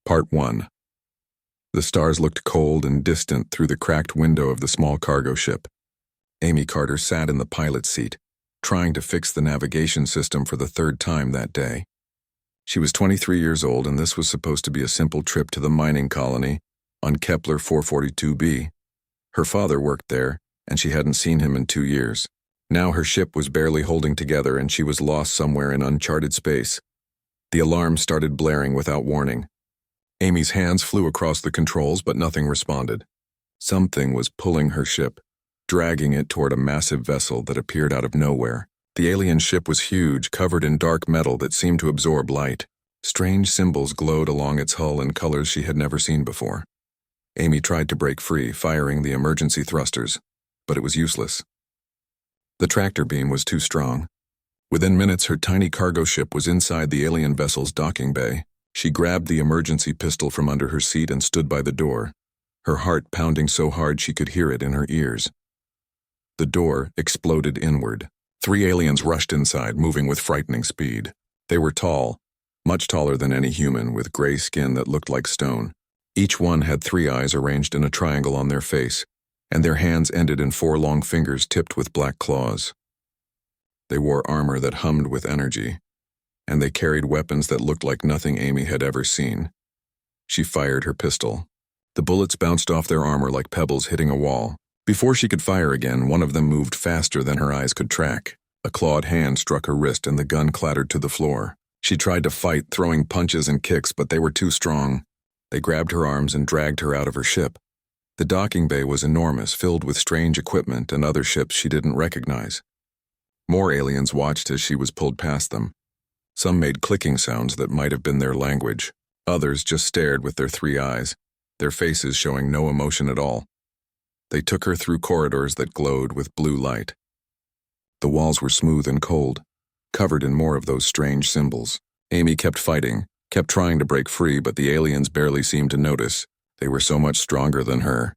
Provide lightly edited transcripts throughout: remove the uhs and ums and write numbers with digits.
Part 1. The stars looked cold and distant through the cracked window of the small cargo ship. Amy Carter sat in the pilot's seat, trying to fix the navigation system for the third time that day. She was 23 years old, and this was supposed to be a simple trip to the mining colony on Kepler 442b. Her father worked there, and she hadn't seen him in 2 years. Now her ship was barely holding together, and she was lost somewhere in uncharted space. The alarm started blaring without warning. Amy's hands flew across the controls, but nothing responded. Something was pulling her ship, dragging it toward a massive vessel that appeared out of nowhere. The alien ship was huge, covered in dark metal that seemed to absorb light. Strange symbols glowed along its hull in colors she had never seen before. Amy tried to break free, firing the emergency thrusters, but it was useless. The tractor beam was too strong. Within minutes, her tiny cargo ship was inside the alien vessel's docking bay. She grabbed the emergency pistol from under her seat and stood by the door, her heart pounding so hard she could hear it in her ears. The door exploded inward. 3 aliens rushed inside, moving with frightening speed. They were tall, much taller than any human, with gray skin that looked like stone. Each one had 3 eyes arranged in a triangle on their face, and their hands ended in 4 long fingers tipped with black claws. They wore armor that hummed with energy, and they carried weapons that looked like nothing Amy had ever seen. She fired her pistol. The bullets bounced off their armor like pebbles hitting a wall. Before she could fire again, one of them moved faster than her eyes could track. A clawed hand struck her wrist and the gun clattered to the floor. She tried to fight, throwing punches and kicks, but they were too strong. They grabbed her arms and dragged her out of her ship. The docking bay was enormous, filled with strange equipment and other ships she didn't recognize. More aliens watched as she was pulled past them. Some made clicking sounds that might have been their language. Others just stared with their 3 eyes, their faces showing no emotion at all. They took her through corridors that glowed with blue light. The walls were smooth and cold, covered in more of those strange symbols. Amy kept fighting, kept trying to break free, but the aliens barely seemed to notice. They were so much stronger than her.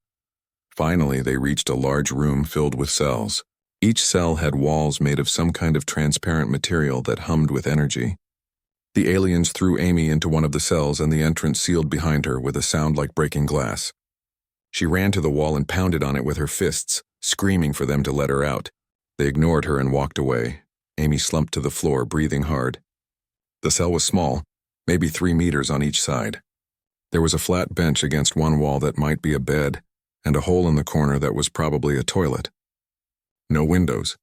Finally, they reached a large room filled with cells. Each cell had walls made of some kind of transparent material that hummed with energy. The aliens threw Amy into one of the cells, and the entrance sealed behind her with a sound like breaking glass. She ran to the wall and pounded on it with her fists, screaming for them to let her out. They ignored her and walked away. Amy slumped to the floor, breathing hard. The cell was small, maybe 3 meters on each side. There was a flat bench against one wall that might be a bed, and a hole in the corner that was probably a toilet. No windows,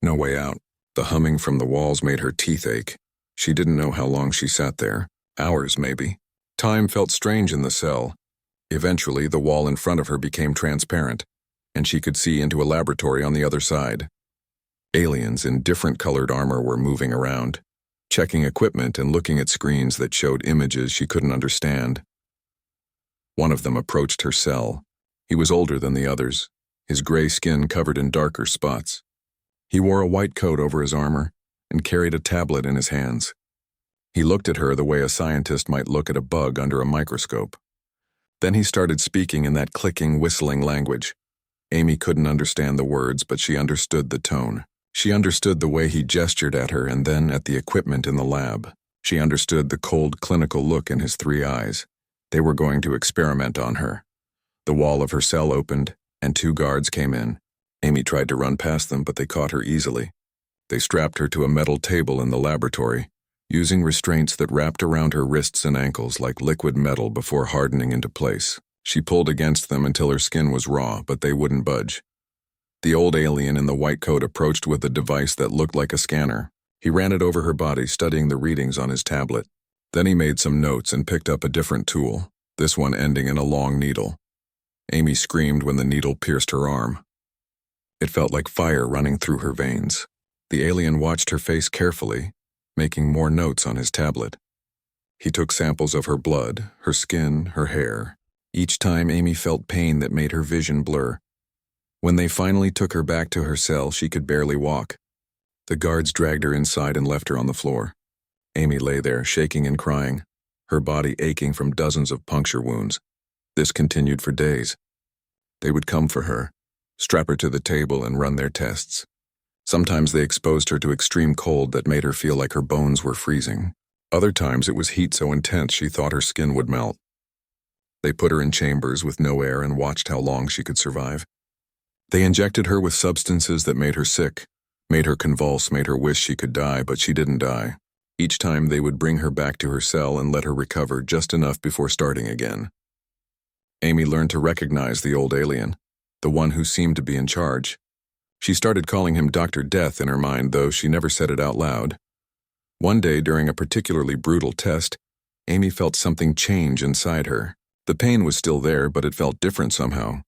no way out. The humming from the walls made her teeth ache. She didn't know how long she sat there. Hours, maybe. Time felt strange in the cell. Eventually, the wall in front of her became transparent, and she could see into a laboratory on the other side. Aliens in different colored armor were moving around, checking equipment and looking at screens that showed images she couldn't understand. One of them approached her cell. He was older than the others, his gray skin covered in darker spots. He wore a white coat over his armor and carried a tablet in his hands. He looked at her the way a scientist might look at a bug under a microscope. Then he started speaking in that clicking, whistling language. Amy couldn't understand the words, but she understood the tone. She understood the way he gestured at her and then at the equipment in the lab. She understood the cold, clinical look in his 3 eyes. They were going to experiment on her. The wall of her cell opened, and 2 guards came in. Amy tried to run past them, but they caught her easily. They strapped her to a metal table in the laboratory, using restraints that wrapped around her wrists and ankles like liquid metal before hardening into place. She pulled against them until her skin was raw, but they wouldn't budge. The old alien in the white coat approached with a device that looked like a scanner. He ran it over her body, studying the readings on his tablet. Then he made some notes and picked up a different tool, this one ending in a long needle. Amy screamed when the needle pierced her arm. It felt like fire running through her veins. The alien watched her face carefully, making more notes on his tablet. He took samples of her blood, her skin, her hair. Each time Amy felt pain that made her vision blur. When they finally took her back to her cell, she could barely walk. The guards dragged her inside and left her on the floor. Amy lay there, shaking and crying, her body aching from dozens of puncture wounds. This continued for days. They would come for her, strap her to the table and run their tests. Sometimes they exposed her to extreme cold that made her feel like her bones were freezing. Other times it was heat so intense she thought her skin would melt. They put her in chambers with no air and watched how long she could survive. They injected her with substances that made her sick, made her convulse, made her wish she could die, but she didn't die. Each time they would bring her back to her cell and let her recover just enough before starting again. Amy learned to recognize the old alien, the one who seemed to be in charge. She started calling him Dr. Death in her mind, though she never said it out loud. One day, during a particularly brutal test, Amy felt something change inside her. The pain was still there, but it felt different somehow.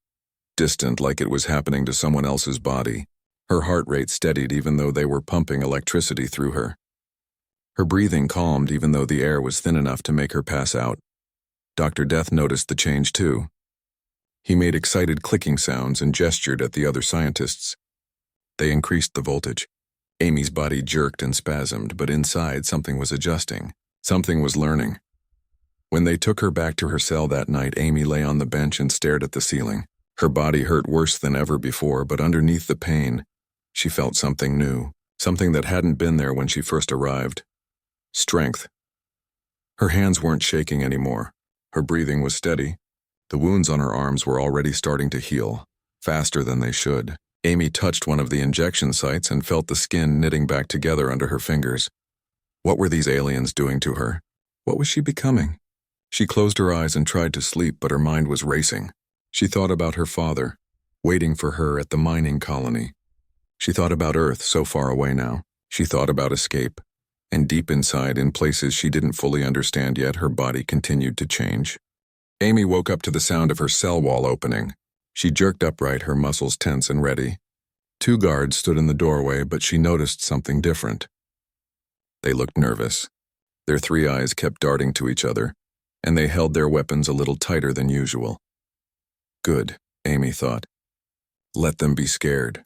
Distant, like it was happening to someone else's body. Her heart rate steadied even though they were pumping electricity through her. Her breathing calmed even though the air was thin enough to make her pass out. Dr. Death noticed the change too. He made excited clicking sounds and gestured at the other scientists. They increased the voltage. Amy's body jerked and spasmed, but inside something was adjusting. Something was learning. When they took her back to her cell that night, Amy lay on the bench and stared at the ceiling. Her body hurt worse than ever before, but underneath the pain, she felt something new, something that hadn't been there when she first arrived. Strength. Her hands weren't shaking anymore. Her breathing was steady. The wounds on her arms were already starting to heal, faster than they should. Amy touched one of the injection sites and felt the skin knitting back together under her fingers. What were these aliens doing to her? What was she becoming? She closed her eyes and tried to sleep, but her mind was racing. She thought about her father, waiting for her at the mining colony. She thought about Earth, so far away now. She thought about escape. And deep inside, in places she didn't fully understand yet, her body continued to change. Amy woke up to the sound of her cell wall opening. She jerked upright, her muscles tense and ready. 2 guards stood in the doorway, but she noticed something different. They looked nervous. Their 3 eyes kept darting to each other, and they held their weapons a little tighter than usual. Good, Amy thought. Let them be scared.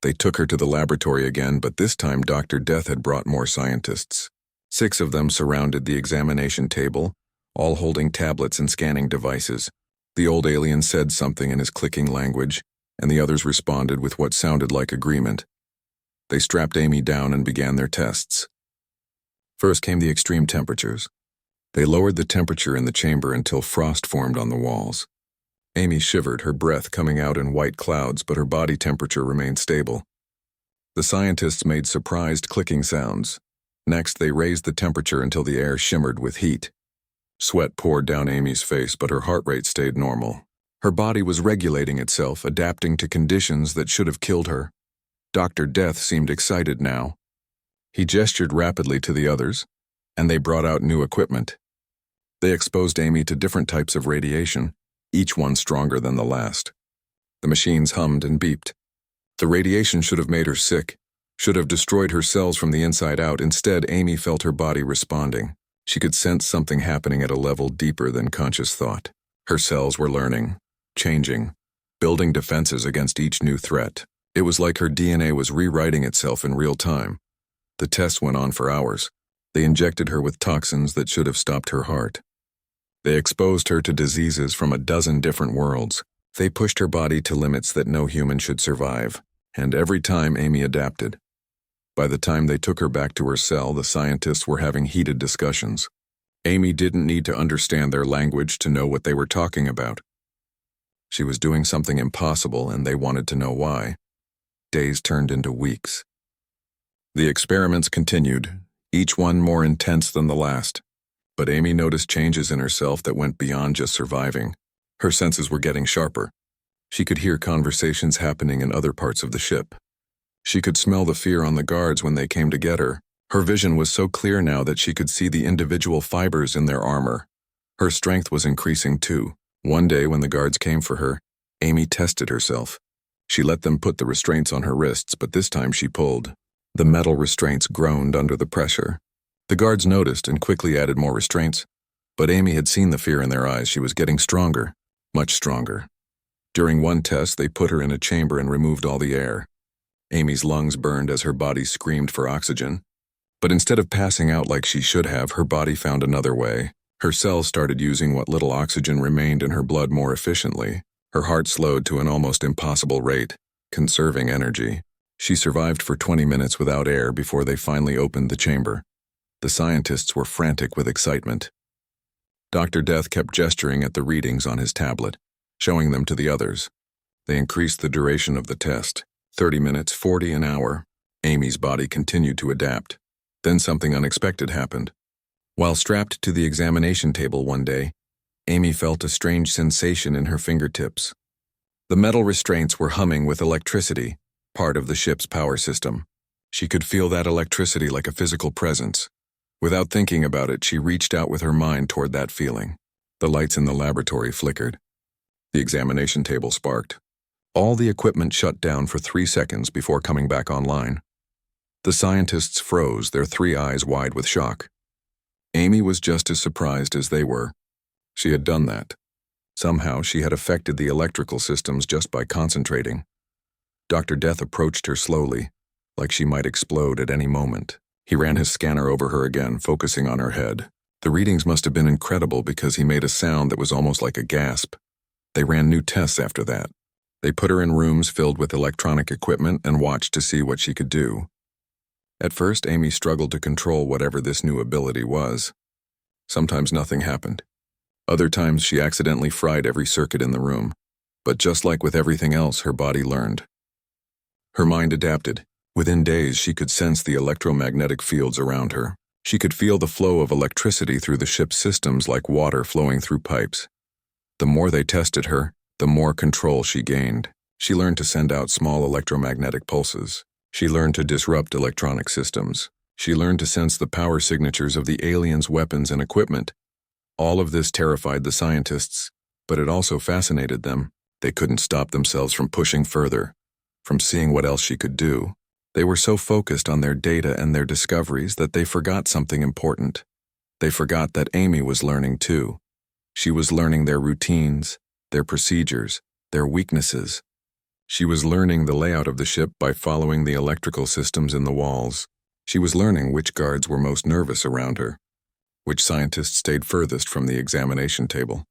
They took her to the laboratory again, but this time Dr. Death had brought more scientists. 6 of them surrounded the examination table, all holding tablets and scanning devices. The old alien said something in his clicking language, and the others responded with what sounded like agreement. They strapped Amy down and began their tests. First came the extreme temperatures. They lowered the temperature in the chamber until frost formed on the walls. Amy shivered, her breath coming out in white clouds, but her body temperature remained stable. The scientists made surprised clicking sounds. Next, they raised the temperature until the air shimmered with heat. Sweat poured down Amy's face, but her heart rate stayed normal. Her body was regulating itself, adapting to conditions that should have killed her. Dr. Death seemed excited now. He gestured rapidly to the others, and they brought out new equipment. They exposed Amy to different types of radiation, each one stronger than the last. The machines hummed and beeped. The radiation should have made her sick, should have destroyed her cells from the inside out. Instead, Amy felt her body responding. She could sense something happening at a level deeper than conscious thought. Her cells were learning, changing, building defenses against each new threat. It was like her DNA was rewriting itself in real time. The tests went on for hours. They injected her with toxins that should have stopped her heart. They exposed her to diseases from a dozen different worlds. They pushed her body to limits that no human should survive, and every time Amy adapted. By the time they took her back to her cell, the scientists were having heated discussions. Amy didn't need to understand their language to know what they were talking about. She was doing something impossible, and they wanted to know why. Days turned into weeks. The experiments continued, each one more intense than the last. But Amy noticed changes in herself that went beyond just surviving. Her senses were getting sharper. She could hear conversations happening in other parts of the ship. She could smell the fear on the guards when they came to get her. Her vision was so clear now that she could see the individual fibers in their armor. Her strength was increasing too. One day when the guards came for her, Amy tested herself. She let them put the restraints on her wrists, but this time she pulled. The metal restraints groaned under the pressure. The guards noticed and quickly added more restraints, but Amy had seen the fear in their eyes. She was getting stronger, much stronger. During one test, they put her in a chamber and removed all the air. Amy's lungs burned as her body screamed for oxygen. But instead of passing out like she should have, her body found another way. Her cells started using what little oxygen remained in her blood more efficiently. Her heart slowed to an almost impossible rate, conserving energy. She survived for 20 minutes without air before they finally opened the chamber. The scientists were frantic with excitement. Dr. Death kept gesturing at the readings on his tablet, showing them to the others. They increased the duration of the test, 30 minutes, 40 an hour. Amy's body continued to adapt. Then something unexpected happened. While strapped to the examination table one day, Amy felt a strange sensation in her fingertips. The metal restraints were humming with electricity, part of the ship's power system. She could feel that electricity like a physical presence. Without thinking about it, she reached out with her mind toward that feeling. The lights in the laboratory flickered. The examination table sparked. All the equipment shut down for 3 seconds before coming back online. The scientists froze, their 3 eyes wide with shock. Amy was just as surprised as they were. She had done that. Somehow she had affected the electrical systems just by concentrating. Dr. Death approached her slowly, like she might explode at any moment. He ran his scanner over her again, focusing on her head. The readings must have been incredible because he made a sound that was almost like a gasp. They ran new tests after that. They put her in rooms filled with electronic equipment and watched to see what she could do. At first, Amy struggled to control whatever this new ability was. Sometimes nothing happened. Other times she accidentally fried every circuit in the room. But just like with everything else, her body learned. Her mind adapted. Within days, she could sense the electromagnetic fields around her. She could feel the flow of electricity through the ship's systems like water flowing through pipes. The more they tested her, the more control she gained. She learned to send out small electromagnetic pulses. She learned to disrupt electronic systems. She learned to sense the power signatures of the aliens' weapons and equipment. All of this terrified the scientists, but it also fascinated them. They couldn't stop themselves from pushing further, from seeing what else she could do. They were so focused on their data and their discoveries that they forgot something important. They forgot that Amy was learning too. She was learning their routines, their procedures, their weaknesses. She was learning the layout of the ship by following the electrical systems in the walls. She was learning which guards were most nervous around her, which scientists stayed furthest from the examination table.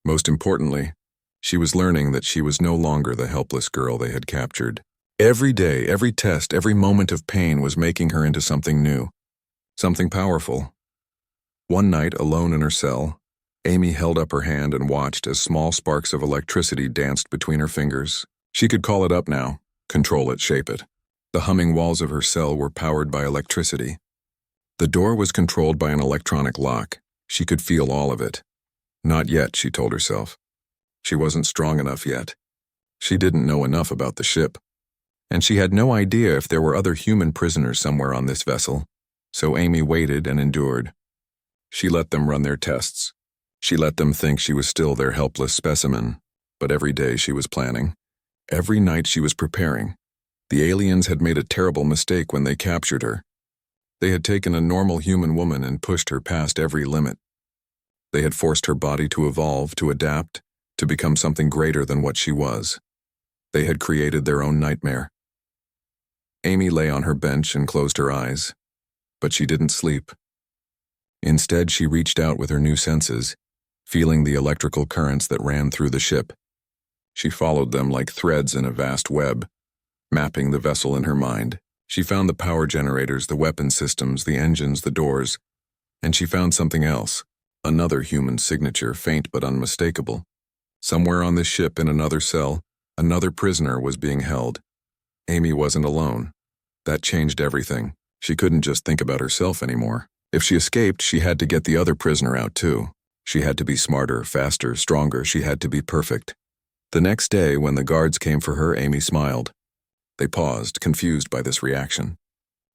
Most importantly, she was learning that she was no longer the helpless girl they had captured. Every day, every test, every moment of pain was making her into something new, something powerful. One night, alone in her cell, Amy held up her hand and watched as small sparks of electricity danced between her fingers. She could call it up now, control it, shape it. The humming walls of her cell were powered by electricity. The door was controlled by an electronic lock. She could feel all of it. Not yet, she told herself. She wasn't strong enough yet. She didn't know enough about the ship. And she had no idea if there were other human prisoners somewhere on this vessel. So Amy waited and endured. She let them run their tests. She let them think she was still their helpless specimen. But every day she was planning. Every night she was preparing. The aliens had made a terrible mistake when they captured her. They had taken a normal human woman and pushed her past every limit. They had forced her body to evolve, to adapt, to become something greater than what she was. They had created their own nightmare. Amy lay on her bench and closed her eyes, but she didn't sleep. Instead, she reached out with her new senses, feeling the electrical currents that ran through the ship. She followed them like threads in a vast web, mapping the vessel in her mind. She found the power generators, the weapon systems, the engines, the doors, and she found something else, another human signature, faint but unmistakable. Somewhere on this ship in another cell, another prisoner was being held. Amy wasn't alone. That changed everything. She couldn't just think about herself anymore. If she escaped, she had to get the other prisoner out too. She had to be smarter, faster, stronger. She had to be perfect. The next day, when the guards came for her, Amy smiled. They paused, confused by this reaction.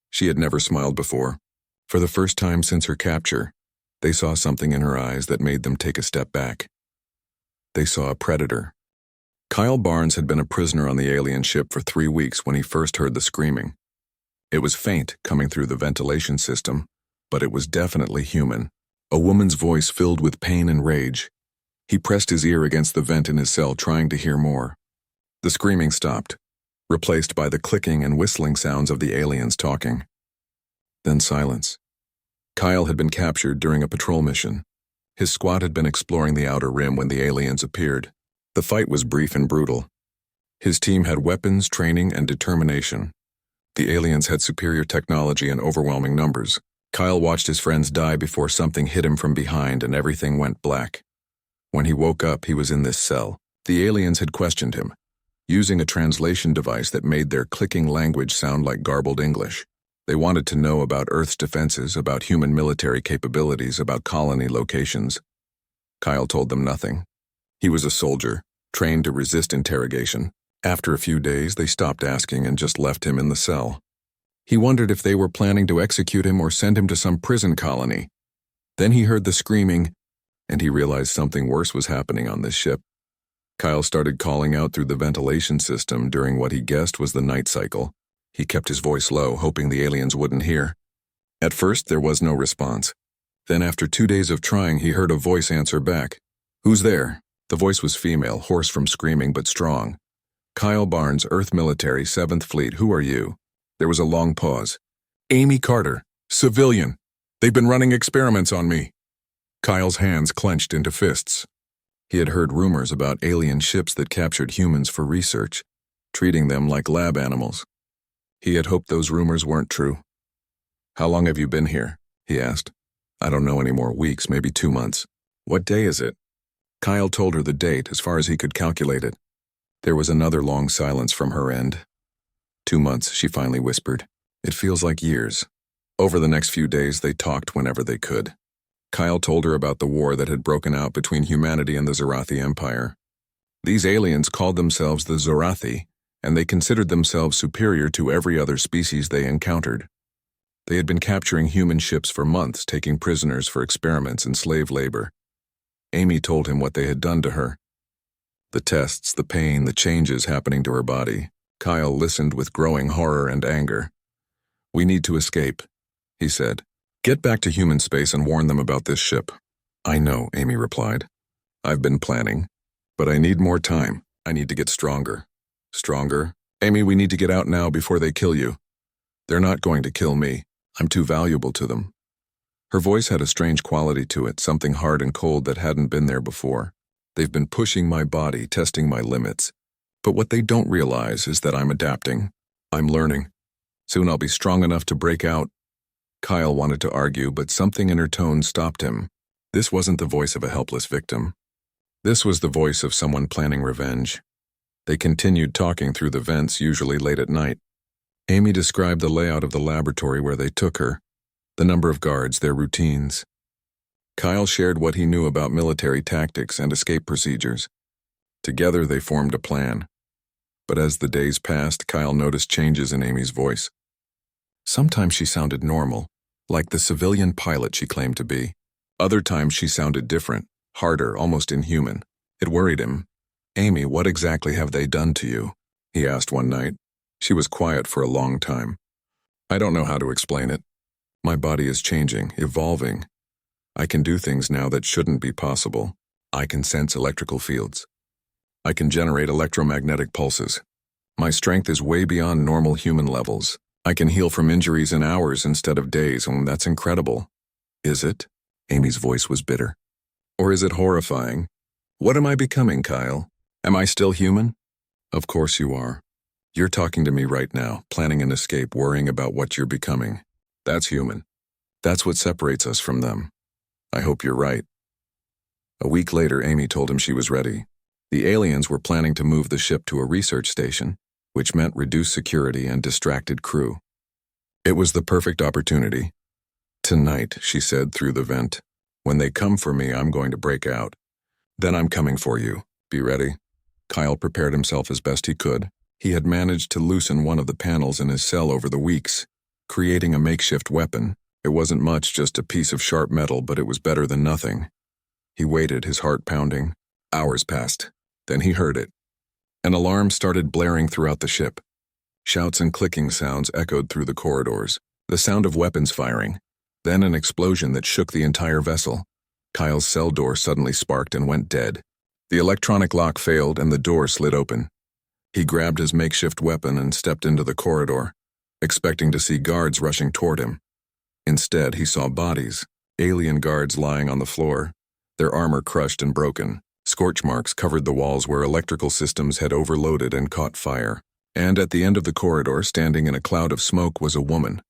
She had never smiled before. For the first time since her capture, they saw something in her eyes that made them take a step back. They saw a predator. Kyle Barnes had been a prisoner on the alien ship for 3 weeks when he first heard the screaming. It was faint, coming through the ventilation system, but it was definitely human. A woman's voice filled with pain and rage. He pressed his ear against the vent in his cell, trying to hear more. The screaming stopped, replaced by the clicking and whistling sounds of the aliens talking. Then silence. Kyle had been captured during a patrol mission. His squad had been exploring the outer rim when the aliens appeared. The fight was brief and brutal. His team had weapons, training, and determination. The aliens had superior technology and overwhelming numbers. Kyle watched his friends die before something hit him from behind and everything went black. When he woke up, he was in this cell. The aliens had questioned him, using a translation device that made their clicking language sound like garbled English. They wanted to know about Earth's defenses, about human military capabilities, about colony locations. Kyle told them nothing. He was a soldier, trained to resist interrogation. After a few days, they stopped asking and just left him in the cell. He wondered if they were planning to execute him or send him to some prison colony. Then he heard the screaming, and he realized something worse was happening on this ship. Kyle started calling out through the ventilation system during what he guessed was the night cycle. He kept his voice low, hoping the aliens wouldn't hear. At first, there was no response. Then after 2 days of trying, he heard a voice answer back. "Who's there?" The voice was female, hoarse from screaming but strong. "Kyle Barnes, Earth Military, 7th Fleet, who are you?" There was a long pause. "Amy Carter, civilian. They've been running experiments on me." Kyle's hands clenched into fists. He had heard rumors about alien ships that captured humans for research, treating them like lab animals. He had hoped those rumors weren't true. "How long have you been here?" he asked. "I don't know anymore. Weeks, maybe 2 months." "What day is it?" Kyle told her the date as far as he could calculate it. There was another long silence from her end. 2 months, she finally whispered. "It feels like years." Over the next few days, they talked whenever they could. Kyle told her about the war that had broken out between humanity and the Zorathi Empire. These aliens called themselves the Zorathi, and they considered themselves superior to every other species they encountered. They had been capturing human ships for months, taking prisoners for experiments and slave labor. Amy told him what they had done to her. The tests, the pain, the changes happening to her body. Kyle listened with growing horror and anger. "We need to escape," he said. "Get back to human space and warn them about this ship." "I know," Amy replied. "I've been planning. But I need more time. I need to get stronger." "Stronger? Amy, we need to get out now before they kill you." "They're not going to kill me. I'm too valuable to them." Her voice had a strange quality to it, something hard and cold that hadn't been there before. "They've been pushing my body, testing my limits. But what they don't realize is that I'm adapting. I'm learning. Soon I'll be strong enough to break out." Kyle wanted to argue, but something in her tone stopped him. This wasn't the voice of a helpless victim. This was the voice of someone planning revenge. They continued talking through the vents, usually late at night. Amy described the layout of the laboratory where they took her, the number of guards, their routines. Kyle shared what he knew about military tactics and escape procedures. Together they formed a plan. But as the days passed, Kyle noticed changes in Amy's voice. Sometimes she sounded normal, like the civilian pilot she claimed to be. Other times she sounded different, harder, almost inhuman. It worried him. "Amy, what exactly have they done to you?" he asked one night. She was quiet for a long time. "I don't know how to explain it. My body is changing, evolving. I can do things now that shouldn't be possible. I can sense electrical fields. I can generate electromagnetic pulses. My strength is way beyond normal human levels. I can heal from injuries in hours instead of days, and that's incredible." "Is it?" Amy's voice was bitter. "Or is it horrifying? What am I becoming, Kyle? Am I still human?" "Of course you are. You're talking to me right now, planning an escape, worrying about what you're becoming. That's human. That's what separates us from them. I hope you're right." A week later, Amy told him she was ready. The aliens were planning to move the ship to a research station, which meant reduced security and distracted crew. It was the perfect opportunity. "Tonight," she said through the vent. "When they come for me, I'm going to break out. Then I'm coming for you. Be ready." Kyle prepared himself as best he could. He had managed to loosen one of the panels in his cell over the weeks, creating a makeshift weapon. It wasn't much, just a piece of sharp metal, but it was better than nothing. He waited, his heart pounding. Hours passed. Then he heard it. An alarm started blaring throughout the ship. Shouts and clicking sounds echoed through the corridors, the sound of weapons firing. Then an explosion that shook the entire vessel. Kyle's cell door suddenly sparked and went dead. The electronic lock failed and the door slid open. He grabbed his makeshift weapon and stepped into the corridor, expecting to see guards rushing toward him. Instead, he saw bodies, alien guards lying on the floor, their armor crushed and broken. Scorch marks covered the walls where electrical systems had overloaded and caught fire. And at the end of the corridor, standing in a cloud of smoke, was a woman.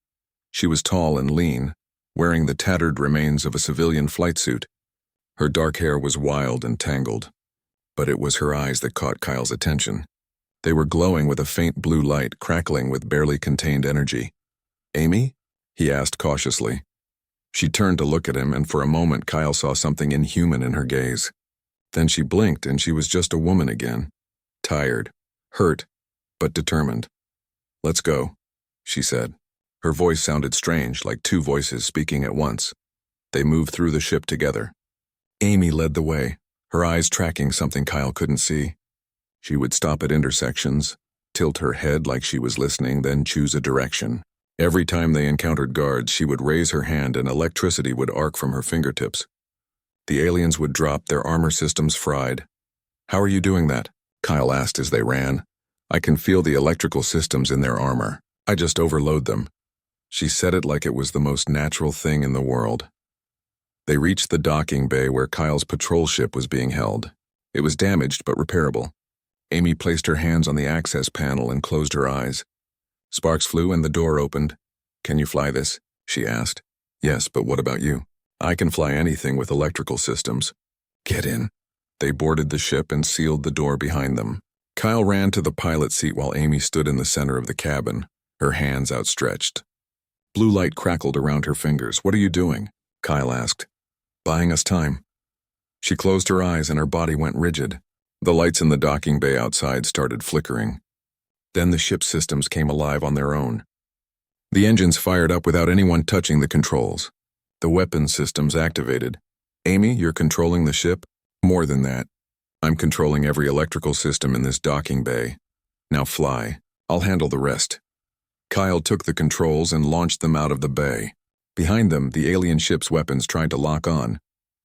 She was tall and lean, wearing the tattered remains of a civilian flight suit. Her dark hair was wild and tangled, but it was her eyes that caught Kyle's attention. They were glowing with a faint blue light, crackling with barely contained energy. "Amy?" he asked cautiously. She turned to look at him, and for a moment Kyle saw something inhuman in her gaze. Then she blinked, and she was just a woman again. Tired, hurt, but determined. "Let's go," she said. Her voice sounded strange, like two voices speaking at once. They moved through the ship together. Amy led the way, her eyes tracking something Kyle couldn't see. She would stop at intersections, tilt her head like she was listening, then choose a direction. Every time they encountered guards, she would raise her hand and electricity would arc from her fingertips. The aliens would drop, their armor systems fried. "How are you doing that?" Kyle asked as they ran. "I can feel the electrical systems in their armor. I just overload them." She said it like it was the most natural thing in the world. They reached the docking bay where Kyle's patrol ship was being held. It was damaged but repairable. Amy placed her hands on the access panel and closed her eyes. Sparks flew and the door opened. "Can you fly this?" she asked. "Yes, but what about you?" "I can fly anything with electrical systems." "Get in." They boarded the ship and sealed the door behind them. Kyle ran to the pilot seat while Amy stood in the center of the cabin, her hands outstretched. Blue light crackled around her fingers. "What are you doing?" Kyle asked. "Buying us time." She closed her eyes and her body went rigid. The lights in the docking bay outside started flickering. Then the ship's systems came alive on their own. The engines fired up without anyone touching the controls. The weapons systems activated. "Amy, you're controlling the ship?" "More than that. I'm controlling every electrical system in this docking bay. Now fly. I'll handle the rest." Kyle took the controls and launched them out of the bay. Behind them, the alien ship's weapons tried to lock on,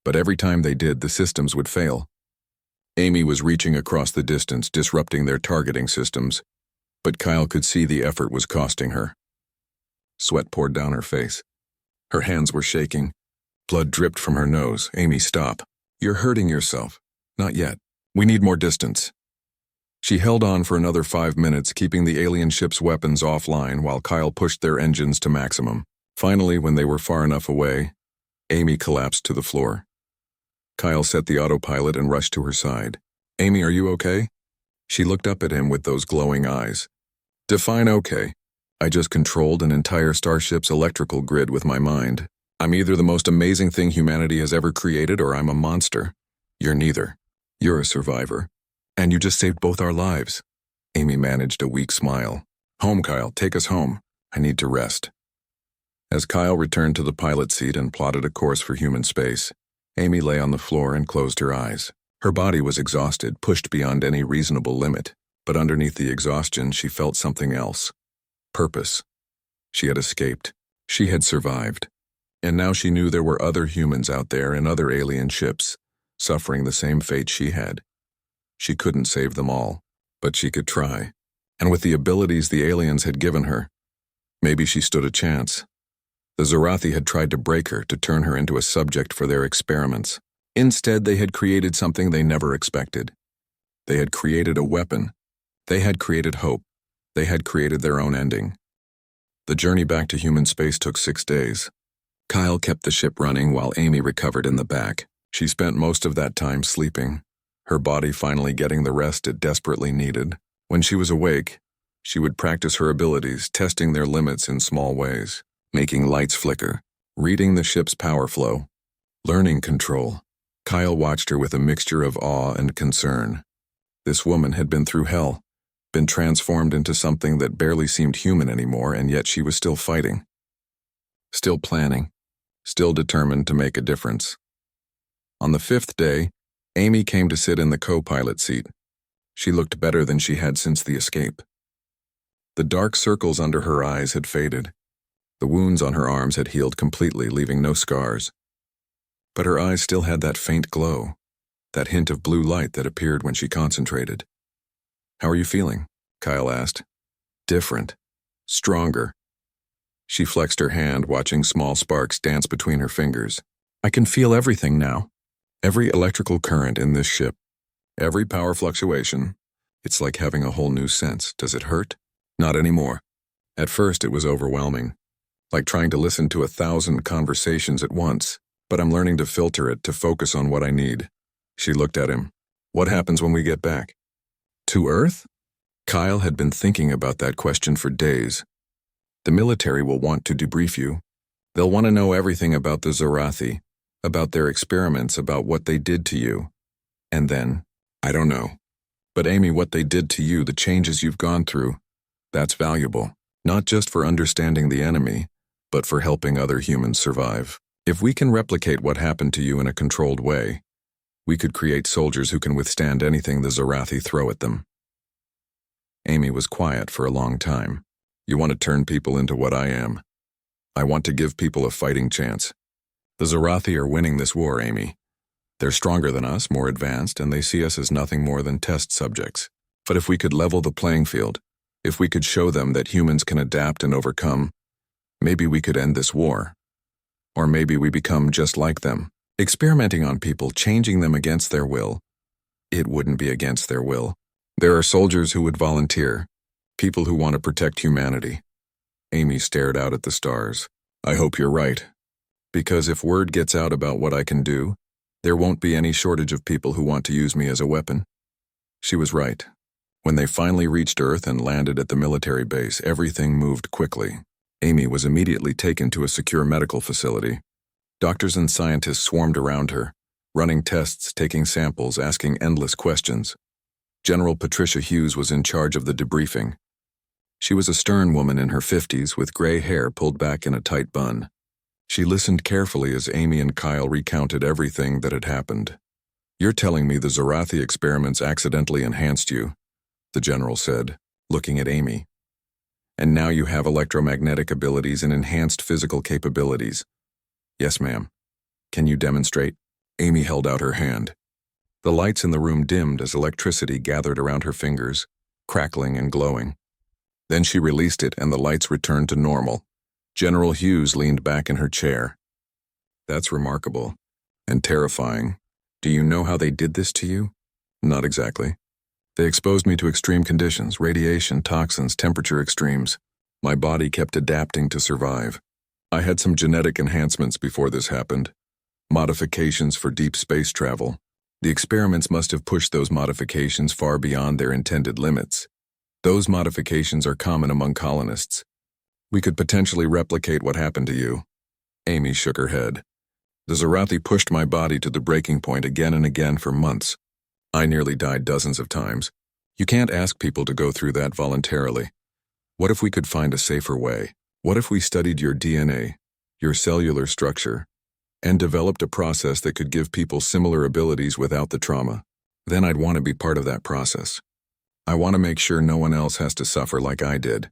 but every time they did, the systems would fail. Amy was reaching across the distance, disrupting their targeting systems, but Kyle could see the effort was costing her. Sweat poured down her face. Her hands were shaking. Blood dripped from her nose. "Amy, stop. You're hurting yourself." "Not yet. We need more distance." She held on for another 5 minutes, keeping the alien ship's weapons offline while Kyle pushed their engines to maximum. Finally, when they were far enough away, Amy collapsed to the floor. Kyle set the autopilot and rushed to her side. "Amy, are you okay?" She looked up at him with those glowing eyes. "Define okay. I just controlled an entire starship's electrical grid with my mind. I'm either the most amazing thing humanity has ever created or I'm a monster. You're neither. You're a survivor. And you just saved both our lives." Amy managed a weak smile. "Home, Kyle. Take us home. I need to rest." As Kyle returned to the pilot seat and plotted a course for human space, Amy lay on the floor and closed her eyes. Her body was exhausted, pushed beyond any reasonable limit, but underneath the exhaustion she felt something else. Purpose. She had escaped. She had survived. And now she knew there were other humans out there in other alien ships, suffering the same fate she had. She couldn't save them all, but she could try. And with the abilities the aliens had given her, maybe she stood a chance. The Zarathi had tried to break her, to turn her into a subject for their experiments. Instead, they had created something they never expected. They had created a weapon. They had created hope. They had created their own ending. The journey back to human space took 6 days. Kyle kept the ship running while Amy recovered in the back. She spent most of that time sleeping, her body finally getting the rest it desperately needed. When she was awake, she would practice her abilities, testing their limits in small ways, making lights flicker, reading the ship's power flow, learning control. Kyle watched her with a mixture of awe and concern. This woman had been through hell, been transformed into something that barely seemed human anymore, and yet she was still fighting, still planning, still determined to make a difference. On the 5th day, Amy came to sit in the co-pilot seat. She looked better than she had since the escape. The dark circles under her eyes had faded. The wounds on her arms had healed completely, leaving no scars. But her eyes still had that faint glow, that hint of blue light that appeared when she concentrated. "How are you feeling?" Kyle asked. "Different. Stronger." She flexed her hand, watching small sparks dance between her fingers. "I can feel everything now. Every electrical current in this ship. Every power fluctuation. It's like having a whole new sense. Does it hurt?" "Not anymore. At first it was overwhelming. like trying to listen to 1,000 conversations at once, but I'm learning to filter it to focus on what I need. She looked at him. What happens when we get back? To Earth? Kyle had been thinking about that question for days. The military will want to debrief you. They'll want to know everything about the Zorathi, about their experiments, about what they did to you. And then, I don't know. But Amy, what they did to you, the changes you've gone through, that's valuable, not just for understanding the enemy, but for helping other humans survive. If we can replicate what happened to you in a controlled way, we could create soldiers who can withstand anything the Zorathi throw at them. Amy was quiet for a long time. You want to turn people into what I am. I want to give people a fighting chance. The Zorathi are winning this war, Amy. They're stronger than us, more advanced, and they see us as nothing more than test subjects. But if we could level the playing field, if we could show them that humans can adapt and overcome, maybe we could end this war. Or maybe we become just like them, experimenting on people, changing them against their will. It wouldn't be against their will. There are soldiers who would volunteer, people who want to protect humanity. Amy stared out at the stars. I hope you're right. Because if word gets out about what I can do, there won't be any shortage of people who want to use me as a weapon. She was right. When they finally reached Earth and landed at the military base, everything moved quickly. Amy was immediately taken to a secure medical facility. Doctors and scientists swarmed around her, running tests, taking samples, asking endless questions. General Patricia Hughes was in charge of the debriefing. She was a stern woman in her 50s with gray hair pulled back in a tight bun. She listened carefully as Amy and Kyle recounted everything that had happened. You're telling me the Zorathi experiments accidentally enhanced you, the general said, looking at Amy. And now you have electromagnetic abilities and enhanced physical capabilities. Yes, ma'am. Can you demonstrate? Amy held out her hand. The lights in the room dimmed as electricity gathered around her fingers, crackling and glowing. Then she released it and the lights returned to normal. General Hughes leaned back in her chair. That's remarkable. And terrifying. Do you know how they did this to you? Not exactly. They exposed me to extreme conditions, radiation, toxins, temperature extremes. My body kept adapting to survive. I had some genetic enhancements before this happened. Modifications for deep space travel. The experiments must have pushed those modifications far beyond their intended limits. Those modifications are common among colonists. We could potentially replicate what happened to you. Amy shook her head. The Zorathi pushed my body to the breaking point again and again for months. I nearly died dozens of times. You can't ask people to go through that voluntarily. What if we could find a safer way? What if we studied your DNA, your cellular structure, and developed a process that could give people similar abilities without the trauma? Then I'd want to be part of that process. I want to make sure no one else has to suffer like I did.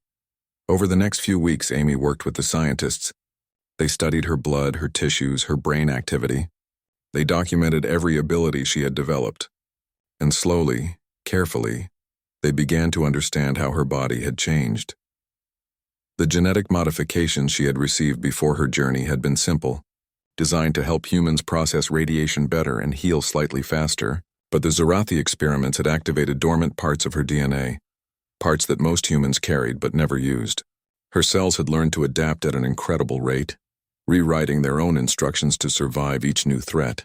Over the next few weeks, Amy worked with the scientists. They studied her blood, her tissues, her brain activity. They documented every ability she had developed. And slowly, carefully, they began to understand how her body had changed. The genetic modifications she had received before her journey had been simple, designed to help humans process radiation better and heal slightly faster, but the Zorathi experiments had activated dormant parts of her DNA, parts that most humans carried but never used. Her cells had learned to adapt at an incredible rate, rewriting their own instructions to survive each new threat.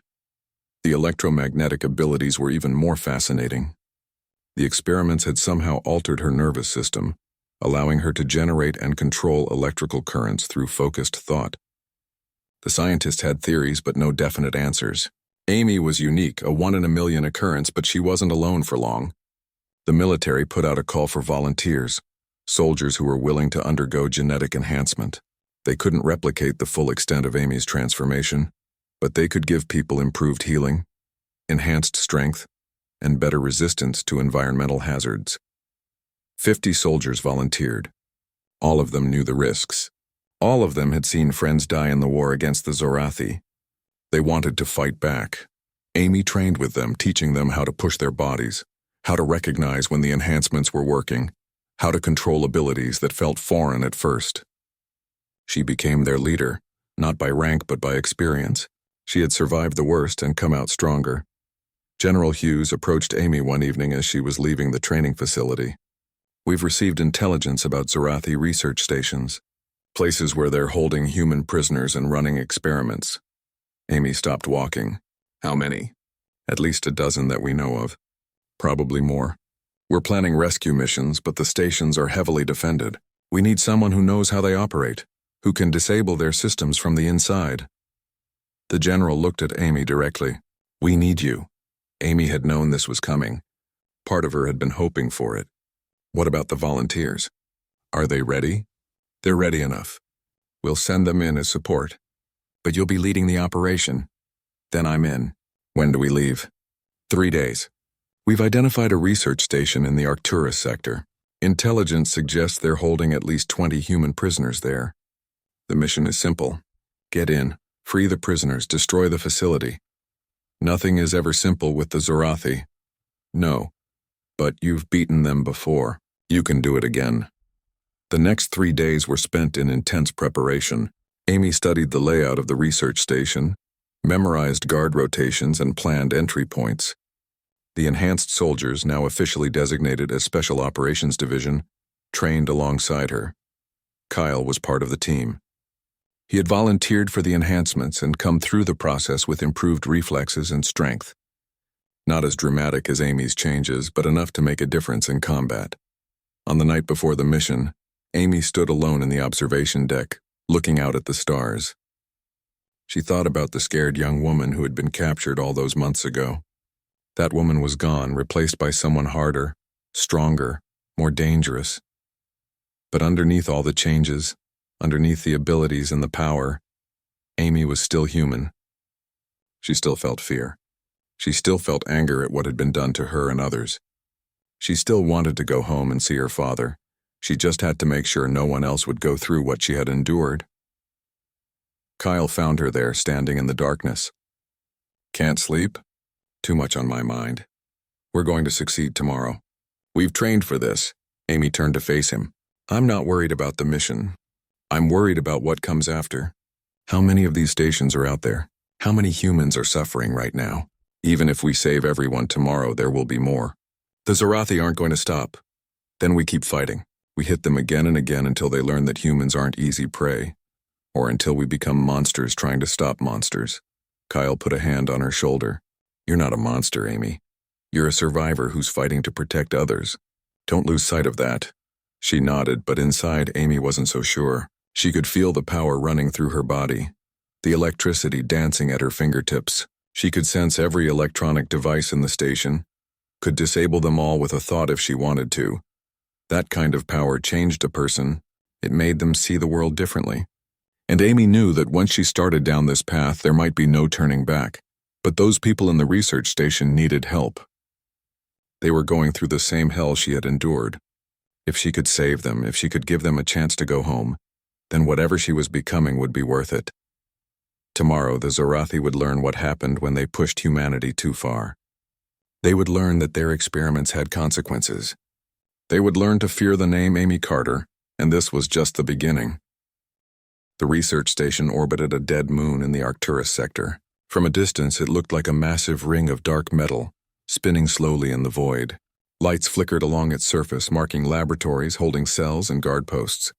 The electromagnetic abilities were even more fascinating. The experiments had somehow altered her nervous system, allowing her to generate and control electrical currents through focused thought. The scientists had theories but no definite answers. Amy was unique, a 1 in a million occurrence, but she wasn't alone for long. The military put out a call for volunteers, soldiers who were willing to undergo genetic enhancement. They couldn't replicate the full extent of Amy's transformation, but they could give people improved healing, enhanced strength, and better resistance to environmental hazards. 50 soldiers volunteered. All of them knew the risks. All of them had seen friends die in the war against the Zorathi. They wanted to fight back. Amy trained with them, teaching them how to push their bodies, how to recognize when the enhancements were working, how to control abilities that felt foreign at first. She became their leader, not by rank but by experience. She had survived the worst and come out stronger. General Hughes approached Amy one evening as she was leaving the training facility. We've received intelligence about Zorathi research stations. Places where they're holding human prisoners and running experiments. Amy stopped walking. How many? At least a dozen that we know of. Probably more. We're planning rescue missions, but the stations are heavily defended. We need someone who knows how they operate, who can disable their systems from the inside. The general looked at Amy directly. We need you. Amy had known this was coming. Part of her had been hoping for it. What about the volunteers? Are they ready? They're ready enough. We'll send them in as support. But you'll be leading the operation. Then I'm in. When do we leave? 3 days. We've identified a research station in the Arcturus sector. Intelligence suggests they're holding at least 20 human prisoners there. The mission is simple. Get in, free the prisoners, destroy the facility. Nothing is ever simple with the Zorathi. No. But you've beaten them before. You can do it again. The next 3 days were spent in intense preparation. Amy studied the layout of the research station, memorized guard rotations, and planned entry points. The enhanced soldiers, now officially designated as Special Operations Division, trained alongside her. Kyle was part of the team. He had volunteered for the enhancements and come through the process with improved reflexes and strength. Not as dramatic as Amy's changes, but enough to make a difference in combat. On the night before the mission, Amy stood alone in the observation deck, looking out at the stars. She thought about the scared young woman who had been captured all those months ago. That woman was gone, replaced by someone harder, stronger, more dangerous. But underneath all the changes, underneath the abilities and the power, Amy was still human. She still felt fear. She still felt anger at what had been done to her and others. She still wanted to go home and see her father. She just had to make sure no one else would go through what she had endured. Kyle found her there, standing in the darkness. Can't sleep? Too much on my mind. We're going to succeed tomorrow. We've trained for this. Amy turned to face him. I'm not worried about the mission. I'm worried about what comes after. How many of these stations are out there? How many humans are suffering right now? Even if we save everyone tomorrow, there will be more. The Zorathi aren't going to stop. Then we keep fighting. We hit them again and again until they learn that humans aren't easy prey, or until we become monsters trying to stop monsters. Kyle put a hand on her shoulder. You're not a monster, Amy. You're a survivor who's fighting to protect others. Don't lose sight of that. She nodded, but inside Amy wasn't so sure. She could feel the power running through her body, the electricity dancing at her fingertips. She could sense every electronic device in the station, could disable them all with a thought if she wanted to. That kind of power changed a person. It made them see the world differently. And Amy knew that once she started down this path, there might be no turning back. But those people in the research station needed help. They were going through the same hell she had endured. If she could save them, if she could give them a chance to go home, then whatever she was becoming would be worth it. Tomorrow, the Zorathi would learn what happened when they pushed humanity too far. They would learn that their experiments had consequences. They would learn to fear the name Amy Carter, and this was just the beginning. The research station orbited a dead moon in the Arcturus sector. From a distance, it looked like a massive ring of dark metal, spinning slowly in the void. Lights flickered along its surface, marking laboratories holding cells and guard posts.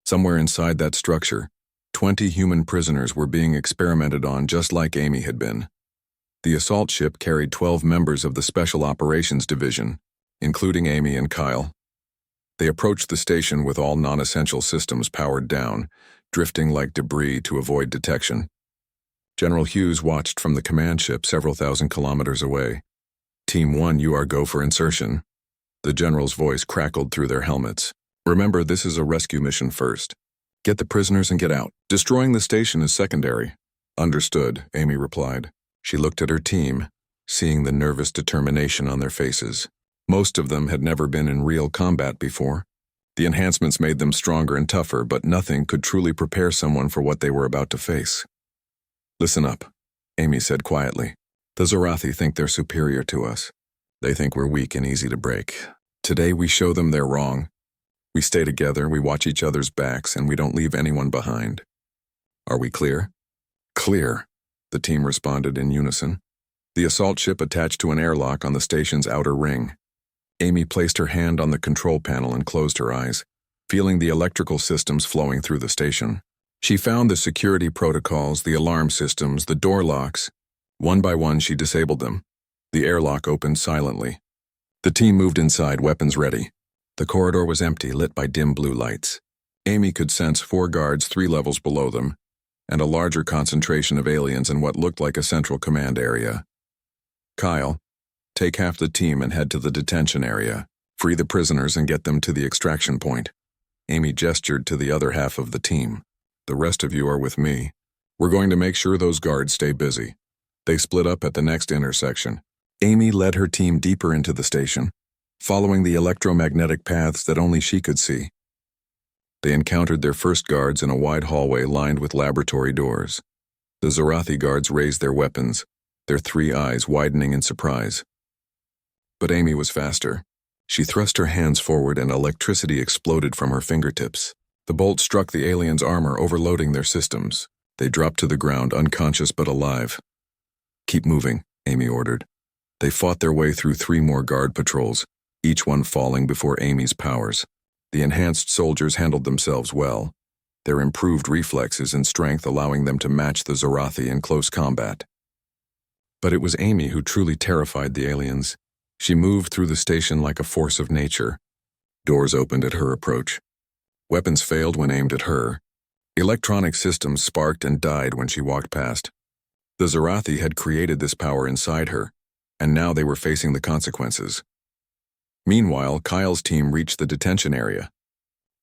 Somewhere inside that structure, 20 human prisoners were being experimented on just like Amy had been. The assault ship carried 12 members of the Special Operations Division, including Amy and Kyle. They approached the station with all non-essential systems powered down, drifting like debris to avoid detection. General Hughes watched from the command ship several thousand kilometers away. Team 1, you are go for insertion. The general's voice crackled through their helmets. Remember, this is a rescue mission first. Get the prisoners and get out. Destroying the station is secondary. Understood, Amy replied. She looked at her team, seeing the nervous determination on their faces. Most of them had never been in real combat before. The enhancements made them stronger and tougher, but nothing could truly prepare someone for what they were about to face. Listen up, Amy said quietly. The Zorathi think they're superior to us. They think we're weak and easy to break. Today we show them they're wrong. We stay together, we watch each other's backs, and we don't leave anyone behind. Are we clear? Clear, the team responded in unison. The assault ship attached to an airlock on the station's outer ring. Amy placed her hand on the control panel and closed her eyes. feeling the electrical systems flowing through the station. She found the security protocols, the alarm systems, the door locks. One by one, she disabled them. The airlock opened silently. The team moved inside, weapons ready. The corridor was empty, lit by dim blue lights. Amy could sense 4 guards 3 levels below them, and a larger concentration of aliens in what looked like a central command area. Kyle, take half the team and head to the detention area. Free the prisoners and get them to the extraction point. Amy gestured to the other half of the team. The rest of you are with me. We're going to make sure those guards stay busy. They split up at the next intersection. Amy led her team deeper into the station, following the electromagnetic paths that only she could see. They encountered their first guards in a wide hallway lined with laboratory doors. The Zorathi guards raised their weapons, their 3 eyes widening in surprise. But Amy was faster. She thrust her hands forward and electricity exploded from her fingertips. The bolt struck the aliens' armor, overloading their systems. They dropped to the ground, unconscious but alive. Keep moving, Amy ordered. They fought their way through 3 more guard patrols, each one falling before Amy's powers. The enhanced soldiers handled themselves well, their improved reflexes and strength allowing them to match the Zorathi in close combat. But it was Amy who truly terrified the aliens. She moved through the station like a force of nature. Doors opened at her approach. Weapons failed when aimed at her. Electronic systems sparked and died when she walked past. The Zorathi had created this power inside her, and now they were facing the consequences. Meanwhile, Kyle's team reached the detention area.